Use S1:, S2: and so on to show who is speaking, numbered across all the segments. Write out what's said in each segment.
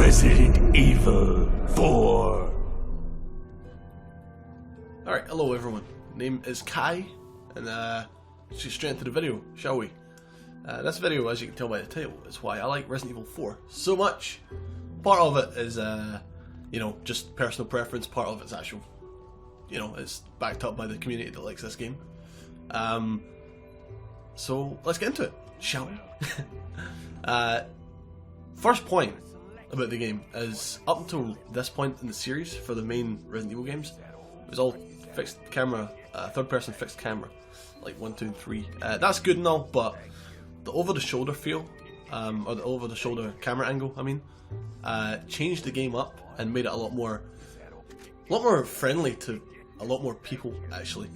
S1: Resident Evil 4.
S2: Alright, hello everyone. Name is Kai, and let's get straight into the video, shall we? This video, as you can tell by the title, is why I like Resident Evil 4 so much. Part of it is, you know, just personal preference, part of it's actual, you know, it's backed up by the community that likes this game. So, let's get into it, shall we? First point about the game is, up until this point in the series, for the main Resident Evil games, it was all fixed camera, third person fixed camera, like 1, 2 and 3. That's good and all, but the over the shoulder feel, or the over the shoulder camera angle, I mean, changed the game up and made it a lot more friendly to a lot more people, actually.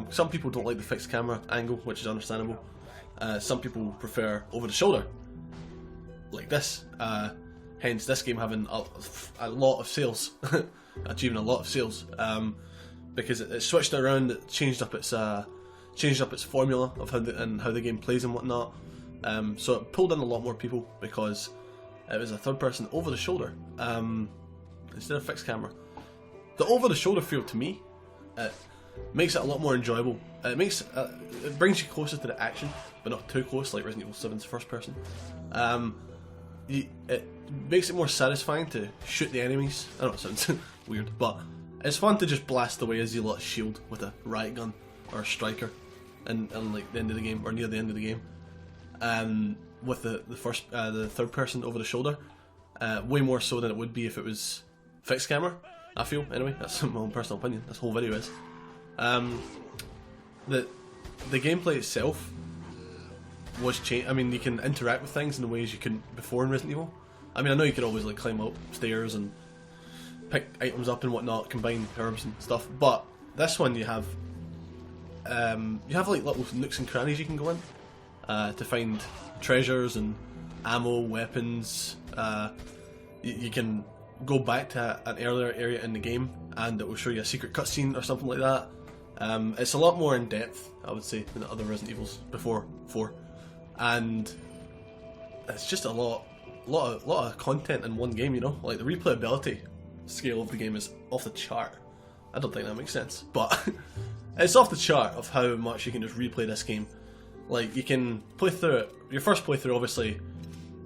S2: Some people don't like the fixed camera angle, which is understandable. Some people prefer over the shoulder, like this. Hence this game having a lot of sales, achieving a lot of sales, because it switched around, it changed up its formula of how the game plays and whatnot. So it pulled in a lot more people because it was a third person over the shoulder instead of fixed camera. The over the shoulder feel, to me, it makes it a lot more enjoyable. It brings you closer to the action, but not too close like Resident Evil 7's first person. It makes it more satisfying to shoot the enemies. I know it sounds weird, but it's fun to just blast away as you lot shield with a riot gun or a striker, and like the end of the game or near the end of the game. With the third person over the shoulder, way more so than it would be if it was fixed camera. I feel, anyway. That's my own personal opinion. This whole video is. The gameplay itself was changed. I mean, you can interact with things in the ways you couldn't before in Resident Evil. I mean, I know you could always like climb up stairs and pick items up and whatnot, combine herbs and stuff, but this one you have like little nooks and crannies you can go in to find treasures and ammo, weapons. You can go back to an earlier area in the game and it will show you a secret cutscene or something like that. It's a lot more in depth, I would say, than the other Resident Evils before 4, and it's just a lot of content in one game. You know, like the replayability scale of the game is off the chart. I don't think that makes sense, but it's off the chart of how much you can just replay this game. Like, you can play through it. Your first playthrough, obviously,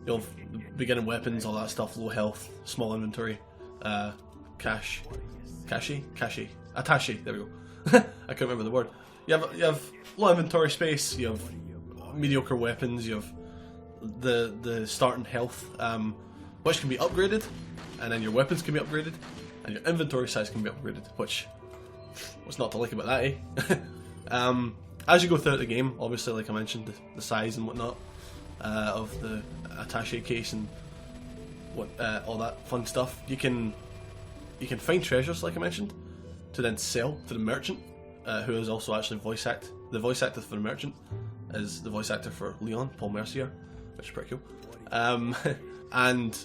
S2: you'll have the beginning weapons, all that stuff, low health, small inventory, attache. There we go. I can't remember the word. You have low inventory space. You have mediocre weapons. You have the starting health, which can be upgraded, and then your weapons can be upgraded, and your inventory size can be upgraded. Which, what's not to like about that, eh? As you go throughout the game, obviously, like I mentioned, the size and whatnot of the attaché case and all that fun stuff. You can find treasures, like I mentioned, to then sell to the merchant, who is also actually voice act. The voice actor for the merchant is the voice actor for Leon, Paul Mercier, which is pretty cool. And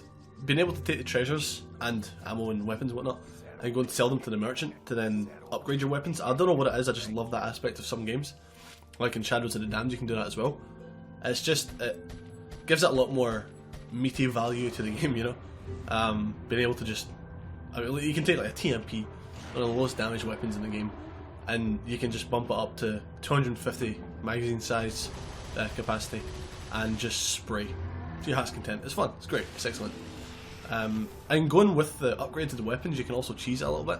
S2: being able to take the treasures and ammo and weapons and whatnot and go and sell them to the merchant to then upgrade your weapons. I don't know what it is, I just love that aspect of some games. Like in Shadows of the Damned, you can do that as well. It's just, it gives it a lot more meaty value to the game, you know? Being able to just, I mean, you can take like a TMP, one of the lowest damage weapons in the game, and you can just bump it up to 250 magazine size capacity and just spray to your heart's content. It's fun, it's great, it's excellent. And going with the upgrade to the weapons, you can also cheese it a little bit,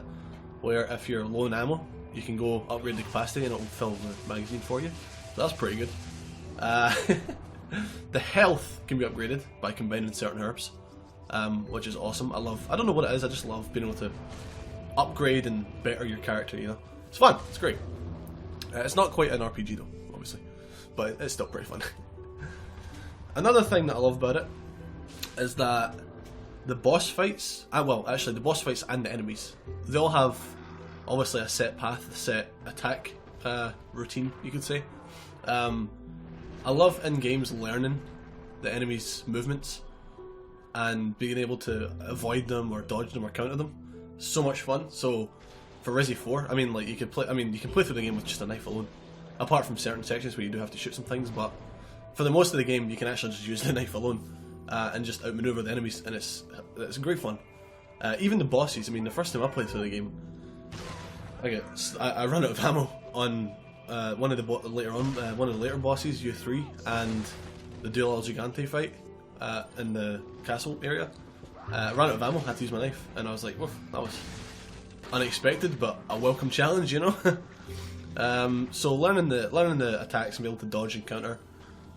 S2: where if you're low on ammo, you can go upgrade the capacity and it will fill the magazine for you. So that's pretty good. The health can be upgraded by combining certain herbs, which is awesome. I don't know what it is, I just love being able to upgrade and better your character, you know. It's fun, it's great. It's not quite an RPG though, obviously, but it's still pretty fun. Another thing that I love about it is that the boss fights, well actually the boss fights and the enemies, they all have obviously a set path, a set attack routine, you could say. I love in games learning the enemies' movements and being able to avoid them or dodge them or counter them. So much fun. So for Resi 4, I mean, like you can play through the game with just a knife alone, apart from certain sections where you do have to shoot some things, but for the most of the game you can actually just use the knife alone and just outmaneuver the enemies, and it's great fun. Even the bosses. I mean, the first time I played through the game, I ran out of ammo on one of the later bosses, U3, and the Duel El Gigante fight in the castle area. I ran out of ammo, had to use my knife, and I was like, woof, that was unexpected, but a welcome challenge, you know. So learning the attacks and be able to dodge and counter,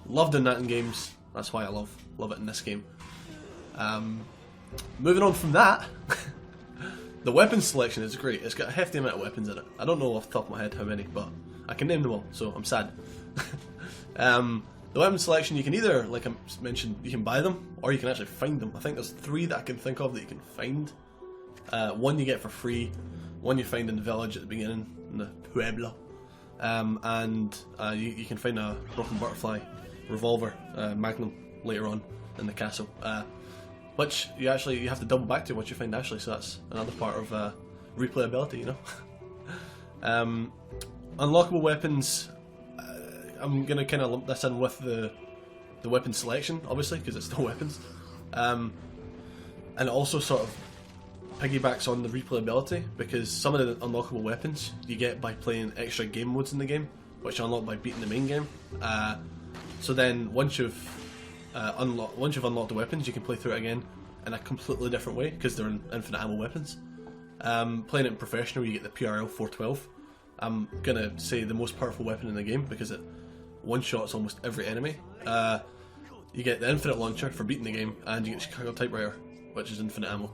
S2: love doing that in games. That's why I love it in this game. Moving on from that, the weapons selection is great. It's got a hefty amount of weapons in it. I don't know off the top of my head how many, but I can name them all, so I'm sad. The weapon selection, you can either, like I mentioned, you can buy them, or you can actually find them. I think there's 3 that I can think of that you can find. One you get for free, one you find in the village at the beginning, in the Pueblo, and you can find a broken butterfly revolver, magnum, later on in the castle, which you have to double back to once you find Ashley, so that's another part of replayability, you know. Unlockable weapons, I'm going to kind of lump this in with the weapon selection, obviously, because it's still weapons, and it also sort of piggybacks on the replayability, because some of the unlockable weapons you get by playing extra game modes in the game, which are unlocked by beating the main game. So then once you've unlocked the weapons, you can play through it again in a completely different way, because they're infinite ammo weapons. Playing it in professional, you get the PRL 412. I'm gonna say the most powerful weapon in the game, because it one-shots almost every enemy. You get the infinite launcher for beating the game, and you get Chicago typewriter, which is infinite ammo.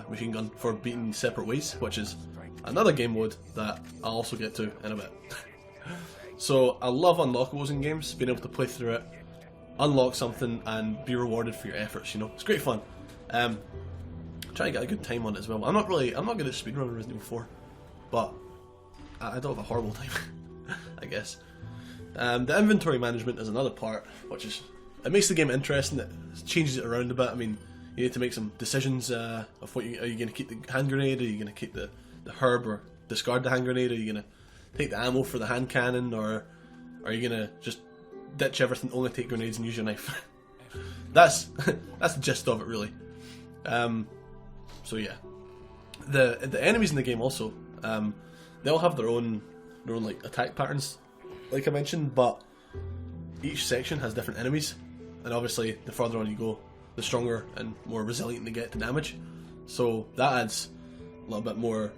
S2: Machine gun for beating separate ways, which is another game mode that I'll also get to in a bit. So I love unlockables in games, being able to play through it, unlock something, and be rewarded for your efforts. You know, it's great fun. Try to get a good time on it as well. I'm not good at speedrunning Resident Evil 4, but I don't have a horrible time, I guess. The inventory management is another part, which is, it makes the game interesting. It changes it around a bit. I mean, you need to make some decisions of what are you going to keep the hand grenade, are you going to keep the herb or discard the hand grenade, are you going to take the ammo for the hand cannon, or are you going to just ditch everything, only take grenades and use your knife? that's the gist of it, really. So yeah, the enemies in the game also, they all have their own like attack patterns, like I mentioned, but each section has different enemies, and obviously the further on you go, the stronger and more resilient they get to damage. So that adds a little bit more,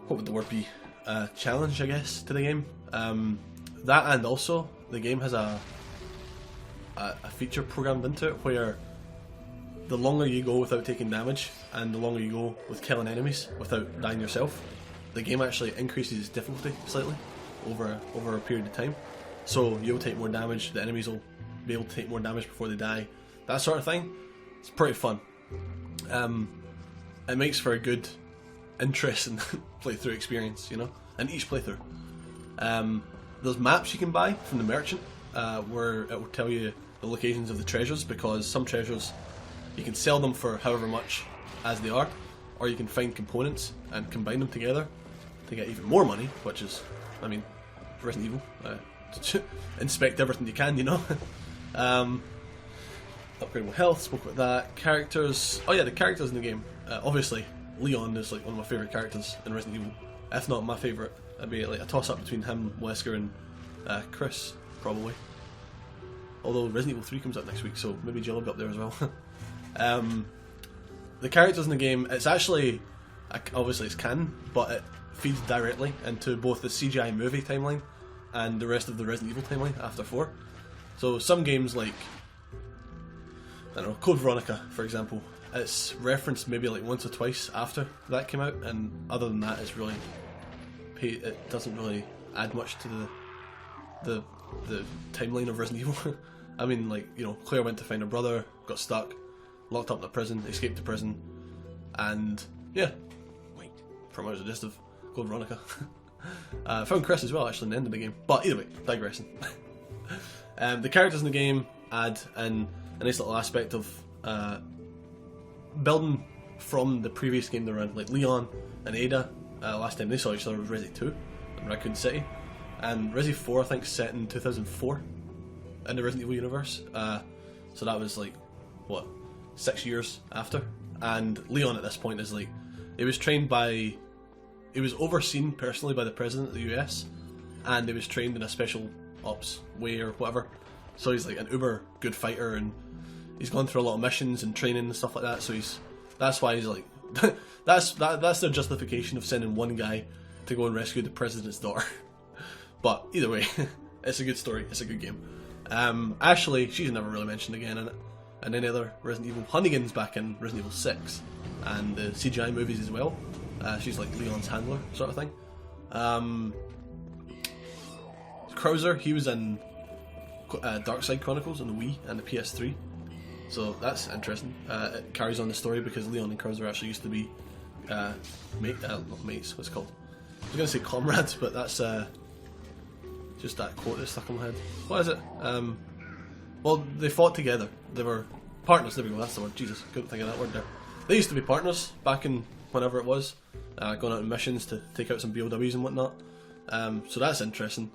S2: what would the word be, challenge, I guess, to the game. That, and also the game has a feature programmed into it where the longer you go without taking damage, and the longer you go with killing enemies without dying yourself, the game actually increases its difficulty slightly over a period of time. So you'll take more damage, the enemies will be able to take more damage before they die, that sort of thing. It's pretty fun. It makes for a good, interesting playthrough experience, you know, in each playthrough. There's maps you can buy from the merchant, where it will tell you the locations of the treasures, because some treasures you can sell them for however much as they are, or you can find components and combine them together to get even more money, which is, I mean, Resident Evil. Inspect everything you can, you know. Upgradable health, spoke about that. Characters, oh yeah, the characters in the game. Obviously, Leon is like one of my favourite characters in Resident Evil. If not my favourite, it'd be like a toss-up between him, Wesker, and Chris, probably. Although Resident Evil 3 comes out next week, so maybe Jill will be up there as well. The characters in the game, it's actually, obviously it's canon, but it feeds directly into both the CGI movie timeline and the rest of the Resident Evil timeline after 4. So some games like, I don't know, Code Veronica, for example, it's referenced maybe like once or twice after that came out, and other than that, it's really, it doesn't really add much to the timeline of Resident Evil. I mean, like, you know, Claire went to find her brother, got stuck, locked up in a prison, escaped the prison, and yeah, pretty much the gist of Code Veronica. Found Chris as well, actually, in the end of the game. But either way, digressing. The characters in the game add in a nice little aspect of building from the previous game they're in. Like Leon and Ada, last time they saw each other was Resi 2 in Raccoon City, and Resi 4 I think is set in 2004 in the Resident Evil universe. So that was like, what, 6 years after. And Leon at this point is like, he was overseen personally by the president of the US, and he was trained in a special ops way or whatever. So he's like an uber good fighter, and he's gone through a lot of missions and training and stuff like that. So that's why he's like, that's their justification of sending one guy to go and rescue the president's daughter. But either way, it's a good story. It's a good game. Ashley, she's never really mentioned again in it, and any other Resident Evil. Hunnigan's back in Resident Evil 6 and the CGI movies as well. She's like Leon's handler sort of thing. Krauser, he was in Dark Side Chronicles on the Wii and the PS3, so that's interesting. It carries on the story because Leon and Krauser actually used to be not mates, what's it called? I was going to say comrades, but that's just that quote that stuck in my head. What is it? Well, they fought together. They were partners. There we go. That's the word. Jesus, couldn't think of that word there. They used to be partners back in whenever it was, going out on missions to take out some BOWs and whatnot. So that's interesting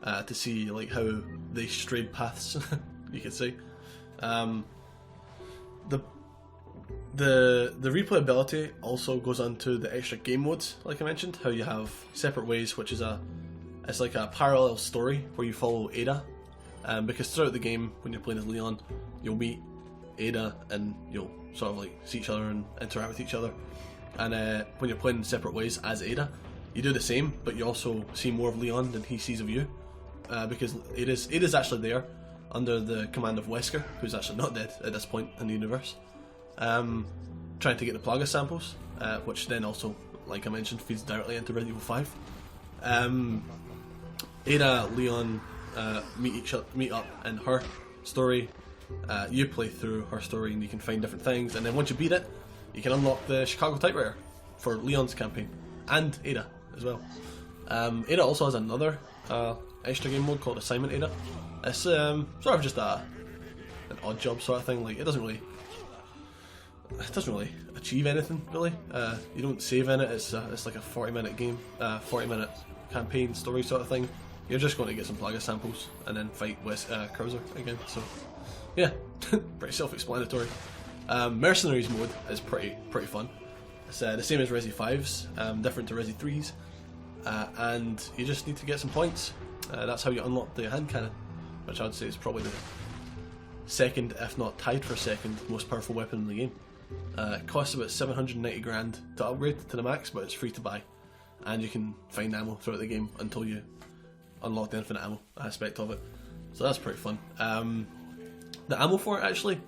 S2: to see like how they strayed paths, you could say. The replayability also goes on to the extra game modes, like I mentioned. How you have Separate Ways, which is it's like a parallel story where you follow Ada, because throughout the game when you're playing as Leon, you'll meet Ada and you'll sort of like see each other and interact with each other. And when you're playing Separate Ways as Ada, you do the same, but you also see more of Leon than he sees of you, because Ada's actually there under the command of Wesker, who's actually not dead at this point in the universe, trying to get the Plaga samples, which then also, like I mentioned, feeds directly into Resident Evil 5. Ada, Leon meet up in her story. You play through her story and you can find different things, and then once you beat it, you can unlock the Chicago typewriter for Leon's campaign, and Ada as well. Ada also has another extra game mode called Assignment Ada. It's sort of just an odd job sort of thing. Like it doesn't really achieve anything really. You don't save in it. It's like a 40-minute game, 40-minute campaign story sort of thing. You're just going to get some Plaga samples and then fight Krauser again. So yeah, pretty self-explanatory. Mercenaries mode is pretty fun. It's the same as Resi 5's, different to Resi 3's, and you just need to get some points. That's how you unlock the hand cannon, which I would say is probably the second, if not tied for second, most powerful weapon in the game. It costs about 790 grand to upgrade to the max, but it's free to buy, and you can find ammo throughout the game until you unlock the infinite ammo aspect of it. So that's pretty fun. The ammo for it, actually,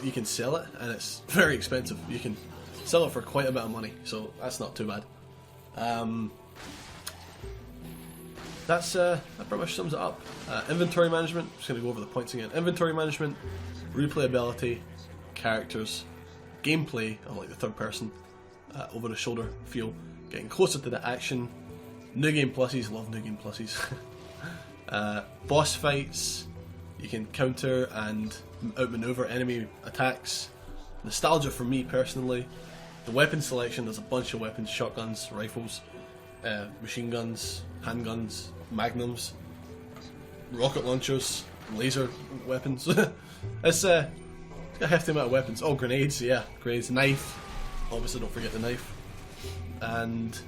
S2: you can sell it, and it's very expensive. You can sell it for quite a bit of money, so that's not too bad. That pretty much sums it up. Inventory management, just going to go over the points again. Inventory management, replayability, characters, gameplay of like the third person, over the shoulder feel, getting closer to the action, new game pluses, love new game pluses. Boss fights, you can counter and outmaneuver enemy attacks. Nostalgia for me personally. The weapon selection, there's a bunch of weapons: shotguns, rifles, machine guns, handguns, magnums, rocket launchers, laser weapons. It's got a hefty amount of weapons. Oh, grenades, yeah, grenades, knife. Obviously, don't forget the knife. And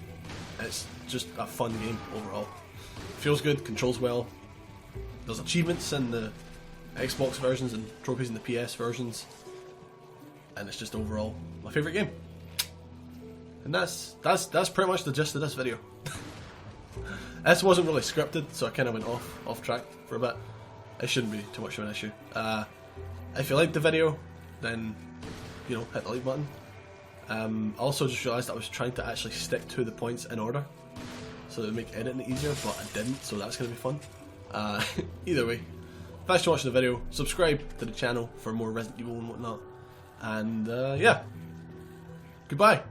S2: it's just a fun game overall. Feels good, controls well. There's achievements in the Xbox versions and trophies in the PS versions, and it's just overall my favourite game. And that's pretty much the gist of this video. This wasn't really scripted, so I kind of went off track for a bit. It shouldn't be too much of an issue. If you liked the video, then hit the like button. I also just realised I was trying to actually stick to the points in order, so it would make editing easier, but I didn't, so that's going to be fun. Either way, thanks for watching the video. Subscribe to the channel for more Resident Evil and whatnot. And yeah, goodbye.